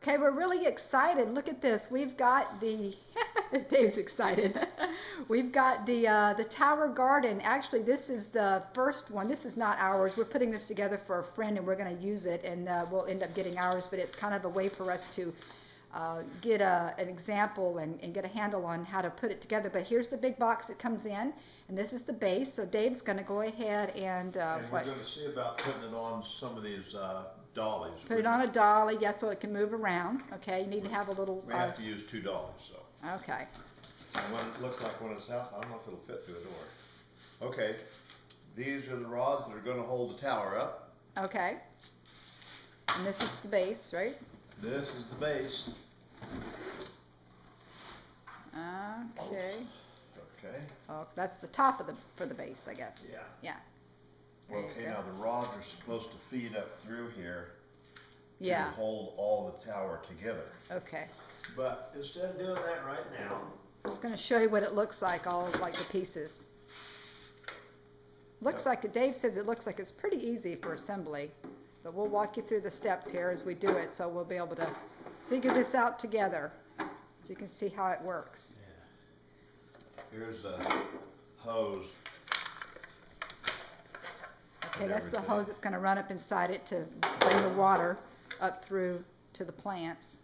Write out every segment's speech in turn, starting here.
Okay, we're really excited. Look at this. We've got the Dave's excited. We've got the tower garden. Actually, this is the first one. This is not ours. We're putting this together for a friend, and we're going to use it, and we'll end up getting ours. But it's kind of a way for us to get an example and get a handle on how to put it together. But here's the big box that comes in, and this is the base. So Dave's going to go ahead and we're going to see about putting it on some of these dollies. Put it on a dolly, yes, so it can move around. Okay, you need to have a little. We have to use 2 dollies, so. Okay. And when it looks like when it's out, I don't know if it'll fit through the door. Okay, these are the rods that are going to hold the tower up. Okay. And this is the base, right? This is the base. Okay. Okay. Oh, that's the top of for the base, I guess. Yeah. Yeah. Okay, now the rods are supposed to feed up through here to yeah. hold all the tower together. Okay. But instead of doing that right now, I'm just going to show you what it looks like, all like the pieces. Looks like, Dave says it looks like it's pretty easy for assembly, but we'll walk you through the steps here as we do it, so we'll be able to figure this out together so you can see how it works. Yeah. Here's the hose. Okay, that's the hose that's going to run up inside it to bring the water up through to the plants.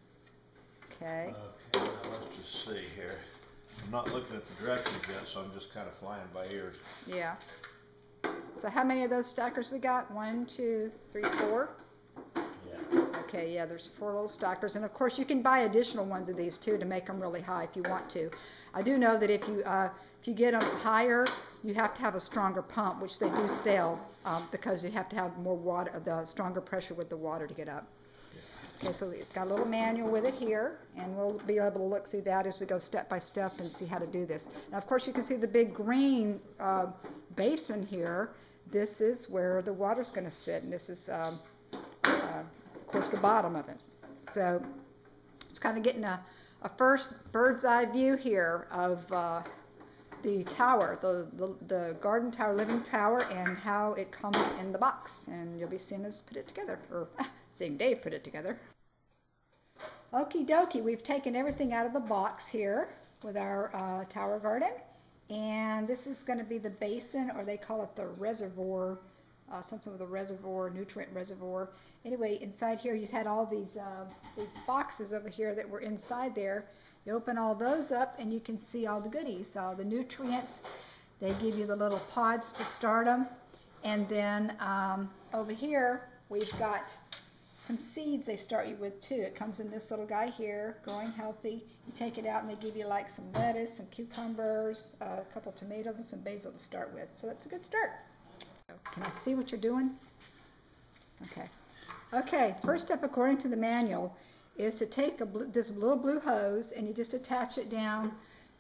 Okay. Okay, now let's just see here. I'm not looking at the directions yet, so I'm just kind of flying by ears. Yeah. So how many of those stackers we got? 1, 2, 3, 4? Yeah. Okay, yeah, there's 4 little stackers. And of course you can buy additional ones of these too to make them really high if you want to. I do know that if you get them higher, you have to have a stronger pump, which they do sell because you have to have more water, the stronger pressure with the water to get up. Okay, so it's got a little manual with it here, and we'll be able to look through that as we go step by step and see how to do this. Now, of course, you can see the big green basin here. This is where the water's going to sit, and this is, of course, the bottom of it. So it's kind of getting a first bird's eye view here of the tower, the garden tower, living tower, and how it comes in the box. And you'll be seeing us put it together, or seeing Dave put it together. Okie dokie, we've taken everything out of the box here with our tower garden. And this is going to be the basin, or they call it the reservoir, something with a reservoir, nutrient reservoir. Anyway, inside here you had all these boxes over here that were inside there. You open all those up and you can see all the goodies, all the nutrients. They give you the little pods to start them. And then over here we've got some seeds they start you with too. It comes in this little guy here, growing healthy. You take it out and they give you like some lettuce, some cucumbers, a couple tomatoes, and some basil to start with. So that's a good start. Can I see what you're doing? Okay. Okay, first step according to the manual is to take this little blue hose and you just attach it down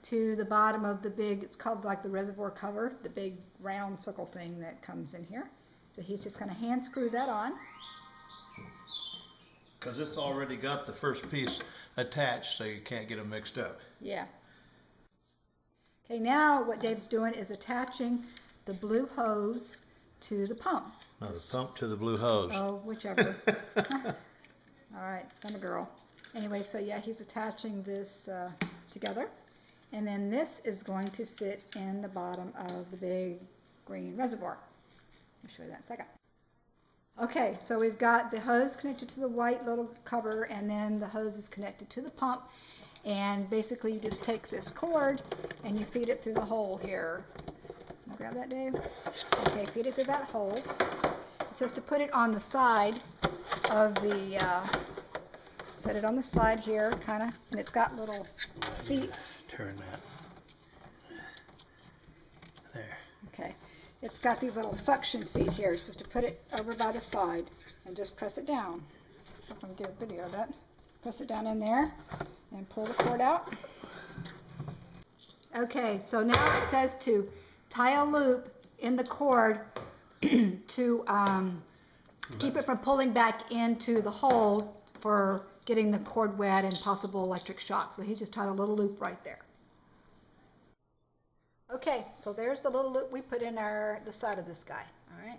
to the bottom of the big, it's called like the reservoir cover, the big round circle thing that comes in here. So he's just going to hand screw that on. Because it's already got the first piece attached, so you can't get them mixed up. Yeah. Okay, now what Dave's doing is attaching the blue hose to the pump. No, the pump to the blue hose. Oh, whichever. All right, I'm a girl. Anyway, so yeah, he's attaching this together. And then this is going to sit in the bottom of the big green reservoir. I'll show you that in a second. Okay, so we've got the hose connected to the white little cover, and then the hose is connected to the pump. And basically you just take this cord and you feed it through the hole here. Can you grab that, Dave? Okay, feed it through that hole. It says to put it on the side of the, set it on the side here, kind of, and it's got little feet. Turn that. There. Okay. It's got these little suction feet here. You're supposed to put it over by the side and just press it down. If I can get a video of that. Press it down in there and pull the cord out. Okay, so now it says to tie a loop in the cord to keep it from pulling back into the hole for getting the cord wet and possible electric shock. So he just tied a little loop right there. Okay, so there's the little loop we put in the side of this guy. All right.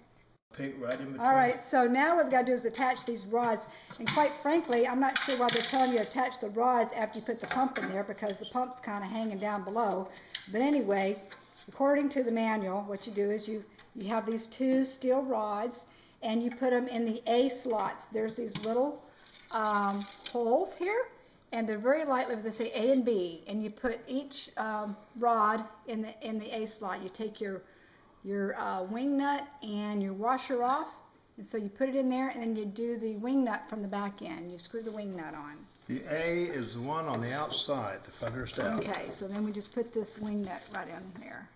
Pig right in between. All right, so now what we've got to do is attach these rods. And quite frankly, I'm not sure why they're telling you to attach the rods after you put the pump in there, because the pump's kind of hanging down below. But anyway, according to the manual, what you do is you have these two steel rods, and you put them in the A slots. There's these little holes here, and they're very lightly, they say A and B, and you put each rod in the A slot. You take your wing nut and your washer off, and so you put it in there, and then you do the wing nut from the back end. You screw the wing nut on. The A is the one on the outside, the feathers down. Okay, so then we just put this wing nut right in there.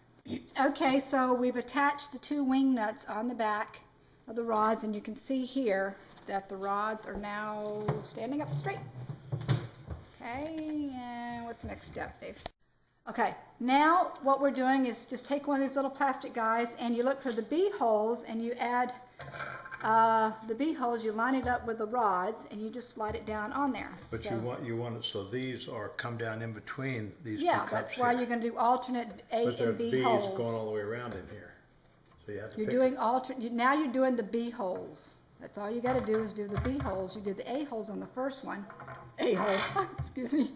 Okay, so we've attached the two wing nuts on the back of the rods, and you can see here that the rods are now standing up straight. Okay, and what's the next step, Dave? Okay, now what we're doing is just take one of these little plastic guys, and you look for the B holes, and you add the B holes, you line it up with the rods, and you just slide it down on there. But so, you want it so these are come down in between these two yeah, cups. that's why here. you're going to do alternate A But and B B's holes. going all the way around in here. So you have to You're pick doing it. now you're doing the B holes. That's all you got to do is do the B holes. You did the A holes on the first one. A hole. Excuse me.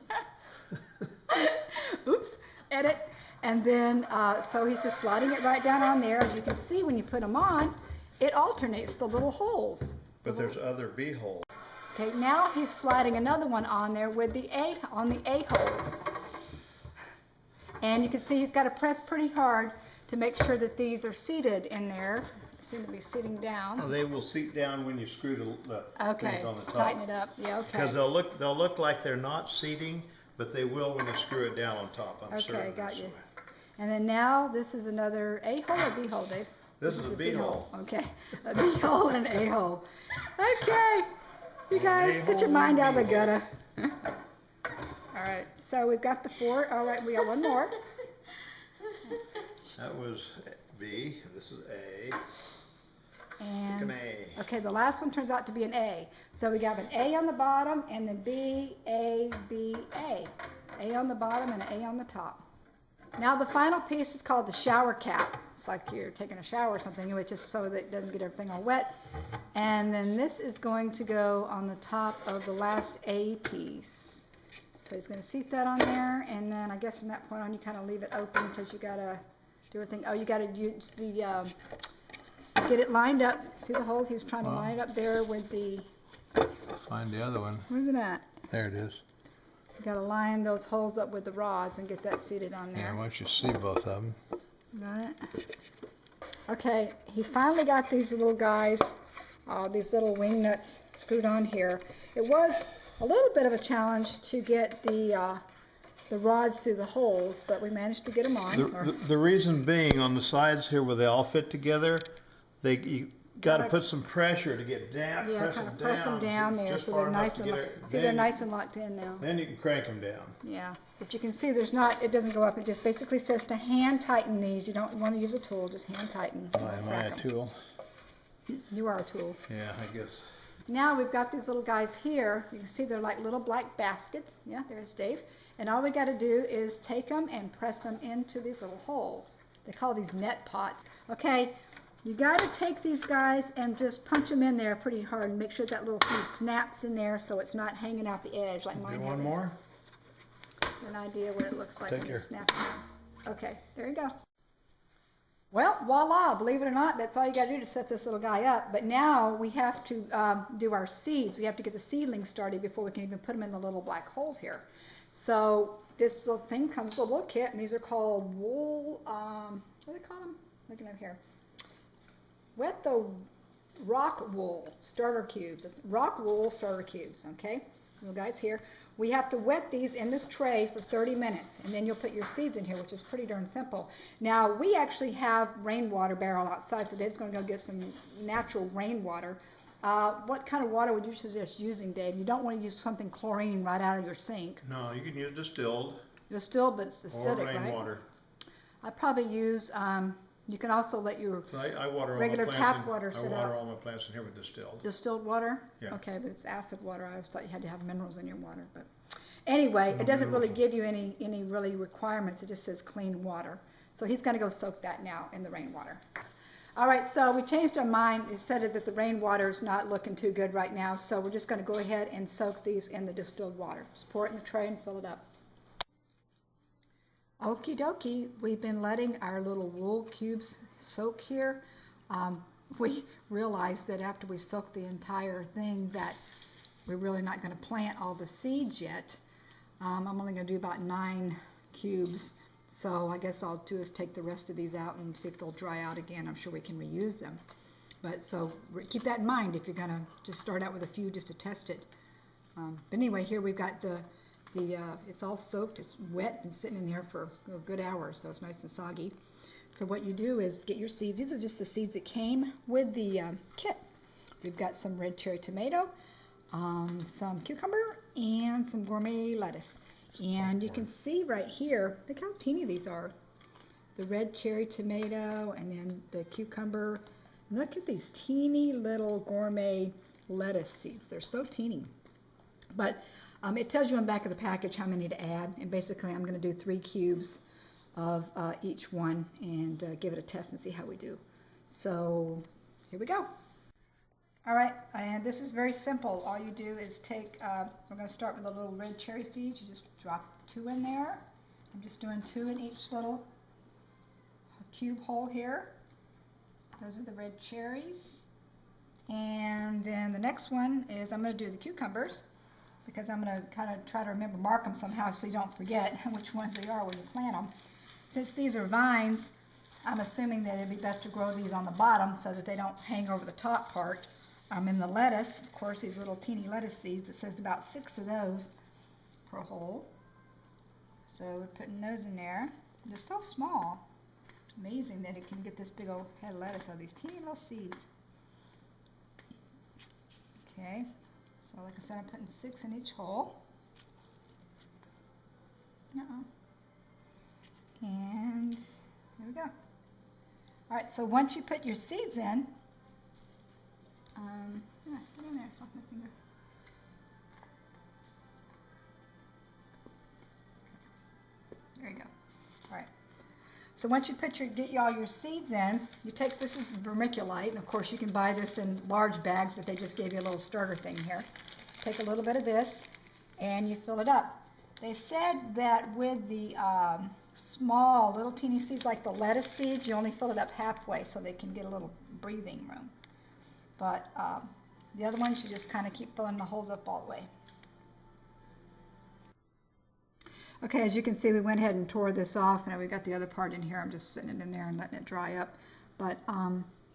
Oops. Edit. And then, so he's just sliding it right down on there. As you can see, when you put them on, it alternates the little holes. But there's other B holes. Okay, now he's sliding another one on there with the A holes. And you can see he's got to press pretty hard to make sure that these are seated in there. They seem to be sitting down. Oh, they will seat down when you screw the Okay, things on the top. tighten it up. Yeah, okay. Because they'll look like they're not seating, but they will when you screw it down on top. I'm certain. Okay, got that's you. the way. And then now this is another A hole or B hole, Dave? This is a B hole. Okay, a B hole and an A hole. Okay, you guys, get your mind out of the gutter. All right, so we've got the four. All right, we got one more. That was B. This is A. And, Pick an A. okay, the last one turns out to be an A. So we got an A on the bottom and then B, A, B, A. A on the bottom and an A on the top. Now the final piece is called the shower cap. It's like you're taking a shower or something, anyway, just so that it doesn't get everything all wet. And then this is going to go on the top of the last A piece. So he's going to seat that on there, and then I guess from that point on you kind of leave it open because you got to do everything. Oh, you got to use the, get it lined up. See the holes? He's trying to line it up there with the, Find the other one. where's it at? There it is. You got to line those holes up with the rods and get that seated on there. Yeah, once you see both of them. Got it? Okay, he finally got these little guys, these little wing nuts screwed on here. It was a little bit of a challenge to get the rods through the holes, but we managed to get them on. The reason being, on the sides here where they all fit together, you got to put some pressure to get down. Yeah, kind of press them down there so they're nice and they're nice and locked in now. Then you can crank them down. Yeah, but you can see there's not, it doesn't go up. It just basically says to hand tighten these. You don't want to use a tool, just hand tighten. Oh, am I a tool? You are a tool. Yeah, I guess. Now we've got these little guys here. You can see they're like little black baskets. Yeah, there's Dave. And all we got to do is take them and press them into these little holes. They call these net pots. Okay, you got to take these guys and just punch them in there pretty hard and make sure that little thing snaps in there so it's not hanging out the edge like mine. Do one more? An idea what it looks like Take when your... it snaps out. Okay, there you go. Well, voila, believe it or not, that's all you got to do to set this little guy up. But now we have to do our seeds. We have to get the seedlings started before we can even put them in the little black holes here. So this little thing comes with a little kit, and these are called wool, what do they call them? Looking up here. Wet the rockwool starter cubes. It's rockwool starter cubes, okay? You guys here. We have to wet these in this tray for 30 minutes, and then you'll put your seeds in here, which is pretty darn simple. Now, we actually have rainwater barrel outside, so Dave's going to go get some natural rainwater. What kind of water would you suggest using, Dave? You don't want to use something chlorine right out of your sink. No, you can use distilled. Distilled, but it's acidic, or rainwater. Right? I probably use, you can also let your So I water regular all my tap plants water sit out. all my plants in here with distilled. Distilled water? Yeah. Okay, but it's acid water. I always thought you had to have minerals in your water. But anyway, it doesn't really give you any really requirements. It just says clean water. So he's going to go soak that now in the rainwater. All right, so we changed our mind. It said that the rainwater is not looking too good right now, so we're just going to go ahead and soak these in the distilled water. Just pour it in the tray and fill it up. Okie dokie, we've been letting our little wool cubes soak here. We realized that after we soak the entire thing that we're really not going to plant all the seeds yet. I'm only going to do about 9 cubes. So I guess all I'll do is take the rest of these out and see if they'll dry out again. I'm sure we can reuse them. But so keep that in mind if you're going to just start out with a few just to test it. But anyway, here we've got it's all soaked. It's wet and sitting in there for a good hour, so it's nice and soggy. So what you do is get your seeds. These are just the seeds that came with the kit. We've got some red cherry tomato, some cucumber, and some gourmet lettuce. And you can see right here, look how teeny these are. The red cherry tomato and then the cucumber. And look at these teeny little gourmet lettuce seeds. They're so teeny. But it tells you on the back of the package how many to add. And basically I'm going to do 3 cubes of each one and give it a test and see how we do. So here we go. All right, and this is very simple. All you do is take, we're going to start with the little red cherry seeds. You just drop 2 in there. I'm just doing 2 in each little cube hole here. Those are the red cherries. And then the next one is I'm going to do the cucumbers because I'm going to kind of try to mark them somehow so you don't forget which ones they are when you plant them. Since these are vines, I'm assuming that it'd be best to grow these on the bottom so that they don't hang over the top part. In the lettuce, of course, these little teeny lettuce seeds, it says about 6 of those per hole. So we're putting those in there. They're so small. It's amazing that it can get this big old head of lettuce out of these teeny little seeds. Okay, so like I said, I'm putting 6 in each hole. And there we go. All right, so once you put your seeds in, get in there, it's off my finger. There you go. All right. So once you get all your seeds in, you take, this is vermiculite, and of course you can buy this in large bags, but they just gave you a little starter thing here. Take a little bit of this, and you fill it up. They said that with the small, little teeny seeds like the lettuce seeds, you only fill it up halfway so they can get a little breathing room. But the other ones, you just kind of keep filling the holes up all the way. Okay, as you can see, we went ahead and tore this off, and we got the other part in here. I'm just sitting it in there and letting it dry up. But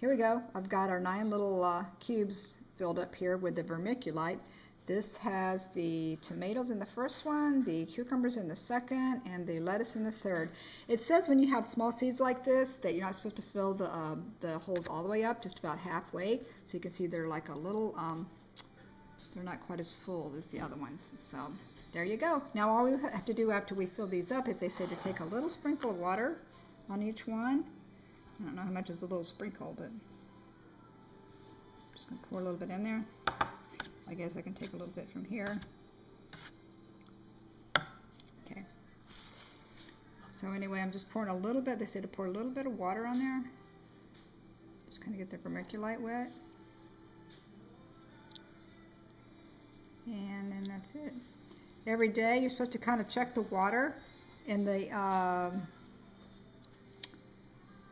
here we go. I've got our 9 little cubes filled up here with the vermiculite. This has the tomatoes in the first one, the cucumbers in the second, and the lettuce in the third. It says when you have small seeds like this that you're not supposed to fill the holes all the way up, just about halfway. So you can see they're like a little, they're not quite as full as the other ones. So there you go. Now all we have to do after we fill these up is they say to take a little sprinkle of water on each one. I don't know how much is a little sprinkle, but I'm just going to pour a little bit in there. I guess I can take a little bit from here. Okay. So anyway, I'm just pouring a little bit. They said to pour a little bit of water on there. Just kind of get the vermiculite wet. And then that's it. Every day you're supposed to kind of check the water in the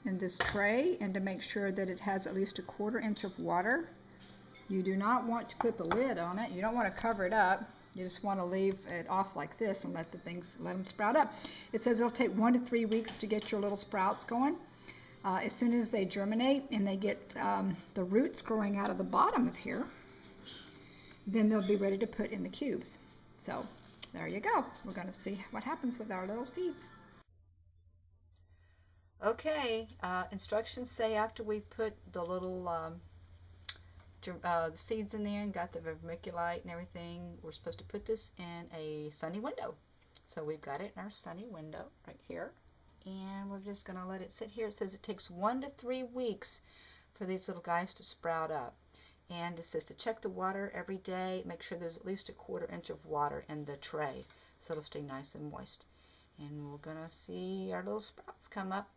in this tray and to make sure that it has at least a 1/4 inch of water. You do not want to put the lid on it. You don't want to cover it up. You just want to leave it off like this and let them sprout up. It says it'll take 1 to 3 weeks to get your little sprouts going. As soon as they germinate and they get the roots growing out of the bottom of here, then they'll be ready to put in the cubes. So there you go. We're going to see what happens with our little seeds. Okay, instructions say after we put the little the seeds in there and got the vermiculite and everything, we're supposed to put this in a sunny window. So we've got it in our sunny window right here, and we're just going to let it sit here. It says it takes 1 to 3 weeks for these little guys to sprout up, and it says to check the water every day, make sure there's at least a 1/4 inch of water in the tray so it'll stay nice and moist, and we're going to see our little sprouts come up.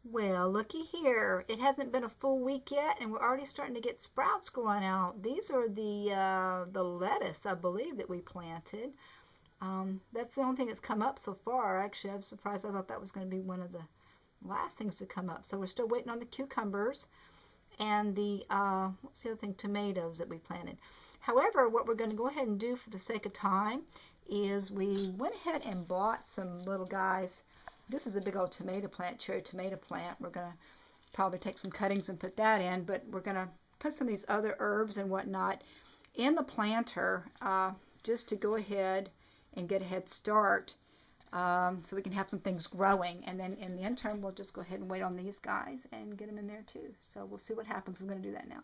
Well, looky here. It hasn't been a full week yet, and we're already starting to get sprouts growing out. These are the lettuce, I believe, that we planted. That's the only thing that's come up so far. Actually, I was surprised. I thought that was going to be one of the last things to come up. So we're still waiting on the cucumbers and the what's the other thing? Tomatoes that we planted. However, what we're going to go ahead and do for the sake of time is we went ahead and bought some little guys. This is a big old tomato plant, cherry tomato plant. We're going to probably take some cuttings and put that in, but we're going to put some of these other herbs and whatnot in the planter just to go ahead and get a head start so we can have some things growing. And then in the interim, we'll just go ahead and wait on these guys and get them in there too. So we'll see what happens. We're going to do that now.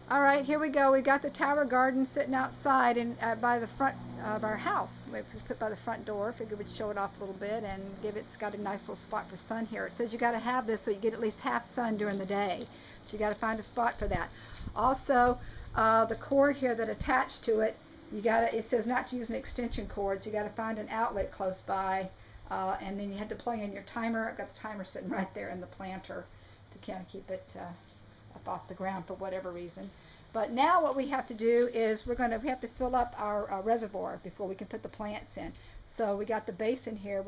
All right, here we go. We've got the tower garden sitting outside and by the front of our house. We put by the front door. Figured we'd show it off a little bit and it's got a nice little spot for sun here. It says you got to have this so you get at least half sun during the day. So you got to find a spot for that. Also, the cord here that attached to it, it says not to use an extension cord, so you got to find an outlet close by, and then you had to plug in your timer. I've got the timer sitting right there in the planter to kind of keep it up off the ground for whatever reason. But now what we have to do is we have to fill up our reservoir before we can put the plants in. So we got the basin here.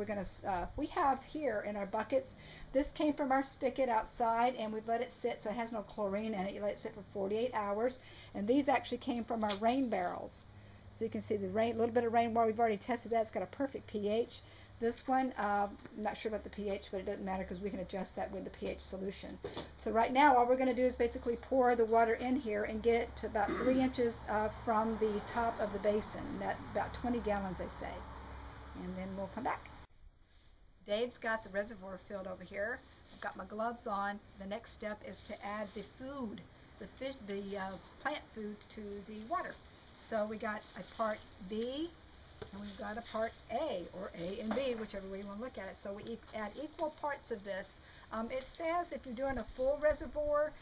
We have here in our buckets. This came from our spigot outside, and we've let it sit, so it has no chlorine in it. You let it sit for 48 hours, and these actually came from our rain barrels. So you can see the little bit of rainwater. We've already tested that. It's got a perfect pH. This one, I'm not sure about the pH, but it doesn't matter because we can adjust that with the pH solution. So right now, all we're going to do is basically pour the water in here and get it to about 3 inches from the top of the basin. That's about 20 gallons, they say. And then we'll come back. Dave's got the reservoir filled over here. I've got my gloves on. The next step is to add the food, the plant food to the water. So we got a part B and we've got a part A, or A and B, whichever way you want to look at it. So we add equal parts of this. It says if you're doing a full reservoir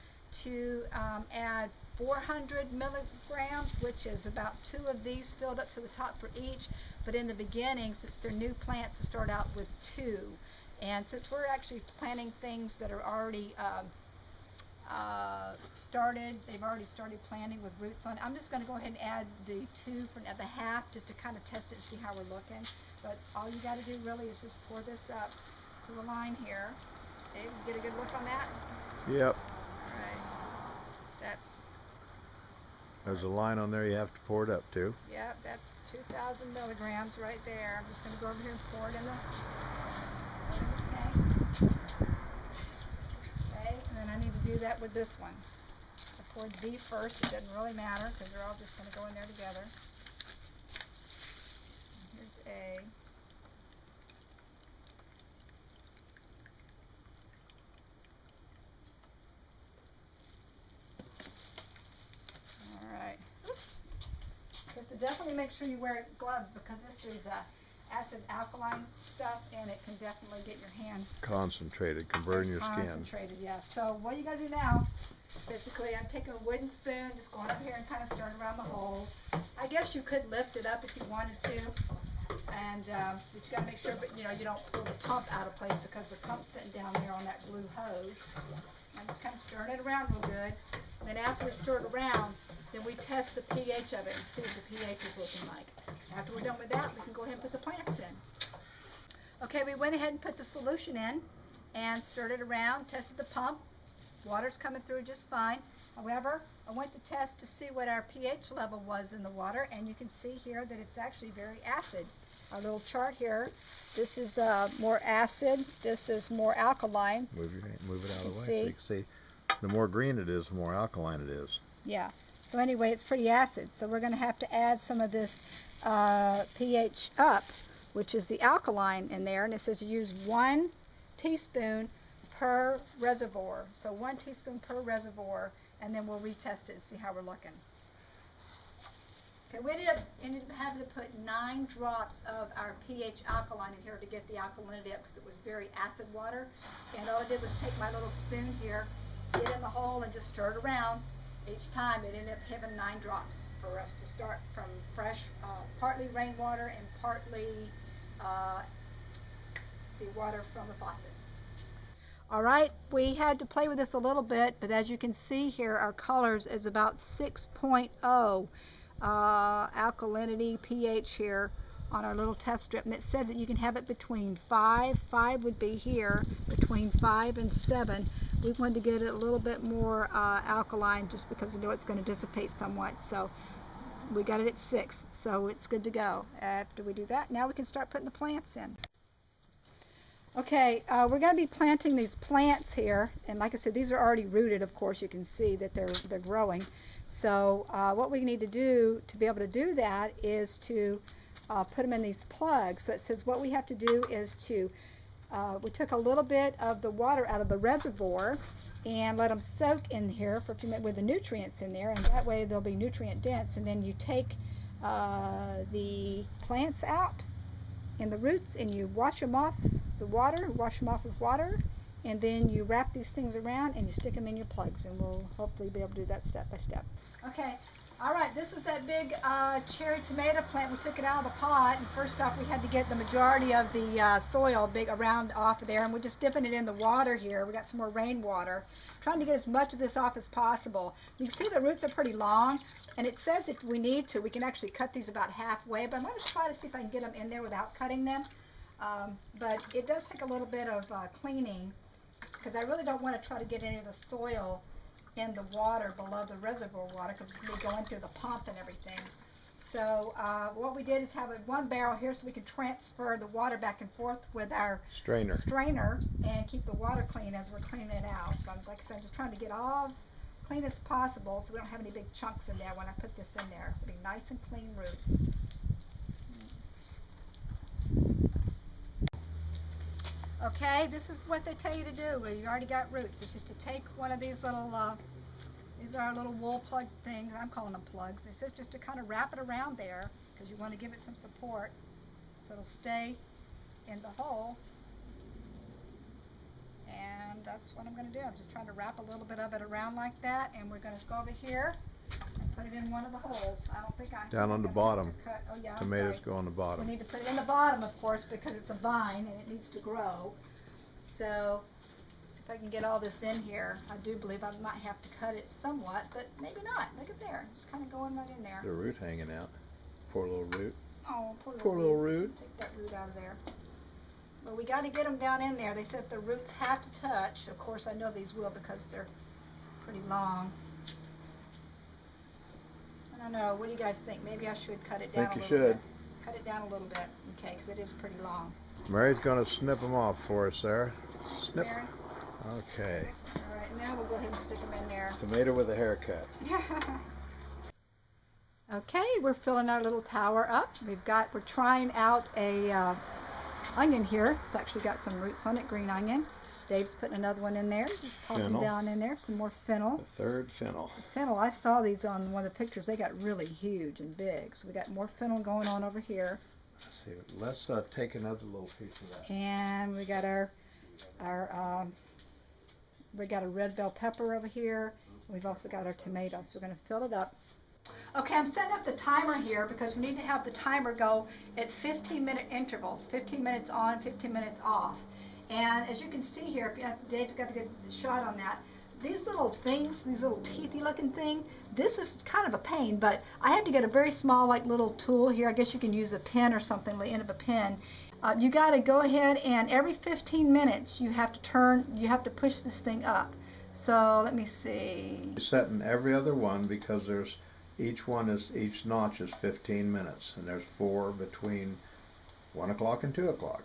to add 400 milligrams, which is about 2 of these filled up to the top for each. But in the beginning, since they're new plants, to start out with 2. And since we're actually planting things that are already they've already started planting with roots on it. I'm just going to go ahead and add the 2 for the half just to kind of test it and see how we're looking. But all you got to do really is just pour this up to the line here. Dave, get a good look on that? Yep. All right. There's a line on there you have to pour it up to. Yep, that's 2,000 milligrams right there. I'm just going to go over here and pour it in the tank. Okay, and then I need to do that with this one. I poured B first. It doesn't really matter because they're all just going to go in there together. And here's A. Alright. Oops. Says to definitely make sure you wear gloves because this is acid alkaline stuff and it can definitely get your hands Concentrated, can burn your skin. concentrated, yeah. So what you got to do now, basically I'm taking a wooden spoon, just going up here and kind of stirring around the hole. I guess you could lift it up if you wanted to, and but you got to make sure, but you don't pull the pump out of place because the pump's sitting down there on that blue hose. I'm just kind of stirring it around real good. And then after we stir it around, then we test the pH of it and see what the pH is looking like. After we're done with that, we can go ahead and put the plants in. Okay, we went ahead and put the solution in and stirred it around, tested the pump. Water's coming through just fine. However, I went to test to see what our pH level was in the water, and you can see here that it's actually very acid. Our little chart here, this is more acid, this is more alkaline. Move it out of the way so you can see. The more green it is, the more alkaline it is. Yeah. So anyway, it's pretty acid. So we're going to have to add some of this pH up, which is the alkaline in there. And it says to use 1 teaspoon per reservoir. So 1 teaspoon per reservoir, and then we'll retest it and see how we're looking. Okay, we ended up having to put 9 drops of our pH alkaline in here to get the alkalinity up because it was very acid water. And all I did was take my little spoon here, get in the hole, and just stir it around. Each time it ended up having 9 drops for us to start from fresh, partly rainwater and partly the water from the faucet. All right, we had to play with this a little bit, but as you can see here, our colors is about 6.0 alkalinity pH here on our little test strip, and it says that you can have it between 5 would be here, between 5 and 7. We wanted to get it a little bit more alkaline just because we know it's going to dissipate somewhat, so we got it at 6, so it's good to go. After we do that, now we can start putting the plants in. Okay, we're going to be planting these plants here, and like I said, these are already rooted. Of course, you can see that they're growing. So what we need to do to be able to do that is to put them in these plugs. So it says what we have to do is to we took a little bit of the water out of the reservoir and let them soak in here for a few minutes with the nutrients in there, and that way they'll be nutrient dense. And then you take the plants out and the roots, and you wash them off with water, and then you wrap these things around and you stick them in your plugs, and we'll hopefully be able to do that step by step. Okay, all right, this is that big cherry tomato plant. We took it out of the pot, and first off we had to get the majority of the soil around off of there, and we're just dipping it in the water here. We got some more rainwater, trying to get as much of this off as possible. You can see the roots are pretty long, and it says if we need to, we can actually cut these about halfway, but I'm going to try to see if I can get them in there without cutting them. But it does take a little bit of cleaning, because I really don't want to try to get any of the soil in the water below the reservoir water, because it's going to be going through the pump and everything. So what we did is have one barrel here so we can transfer the water back and forth with our strainer and keep the water clean as we're cleaning it out. So like I said, I'm just trying to get all as clean as possible so we don't have any big chunks in there when I put this in there. So it'll be nice and clean roots. Okay, this is what they tell you to do when you already got roots. It's just to take one of these little, these are our little wool plug things. I'm calling them plugs. They said just to kind of wrap it around there because you want to give it some support so it'll stay in the hole. And that's what I'm going to do. I'm just trying to wrap a little bit of it around like that, and we're going to go over here and put it in one of the holes. I don't think I down on the bottom. Oh, yeah, Tomatoes go on the bottom. We need to put it in the bottom, of course, because it's a vine and it needs to grow. So, see if I can get all this in here. I do believe I might have to cut it somewhat, but maybe not. Look at there, just kind of going right in there. The root hanging out. Poor little root. Oh, poor little root. Take that root out of there. But we got to get them down in there. They said the roots have to touch. Of course, I know these will because they're pretty long. I don't know. What do you guys think? Maybe I should cut it down a little bit. I think you should. Cut it down a little bit, okay, because it is pretty long. Mary's going to snip them off for us there. Snip. Mary? Okay. All right, now we'll go ahead and stick them in there. Tomato with a haircut. Okay, we're filling our little tower up. We're trying out a onion here. It's actually got some roots on it, green onion. Dave's putting another one in there. Just pop them down in there. Some more fennel. The third fennel. Fennel, I saw these on one of the pictures. They got really huge and big. So we got more fennel going on over here. Let's see. Let's take another little piece of that. And we got we got a red bell pepper over here. We've also got our tomatoes. We're going to fill it up. Okay, I'm setting up the timer here because we need to have the timer go at 15-minute intervals, 15 minutes on, 15 minutes off. And as you can see here, Dave's got a good shot on that. These little things, these little teethy looking thing, this is kind of a pain, but I had to get a very small like little tool here. I guess you can use a pen or something, the end of a pen. You got to go ahead and every 15 minutes you have to push this thing up. So let me see. You're setting every other one because each notch is 15 minutes, and there's 4 between 1 o'clock and 2 o'clock.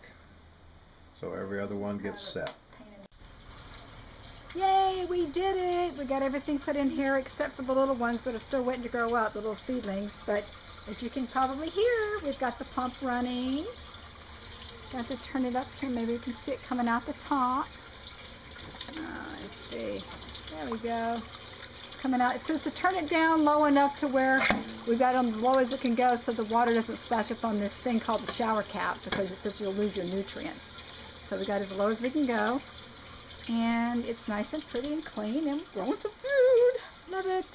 So every other one gets set. Yay, we did it! We got everything put in here except for the little ones that are still waiting to grow up, the little seedlings. But as you can probably hear, we've got the pump running. Got to turn it up here. Maybe you can see it coming out the top. Let's see. There we go. Coming out. It says to turn it down low enough to where we've got them as low as it can go so the water doesn't splash up on this thing called the shower cap, because it says you'll lose your nutrients. So we got as low as we can go. And it's nice and pretty and clean and growing some food. Love it.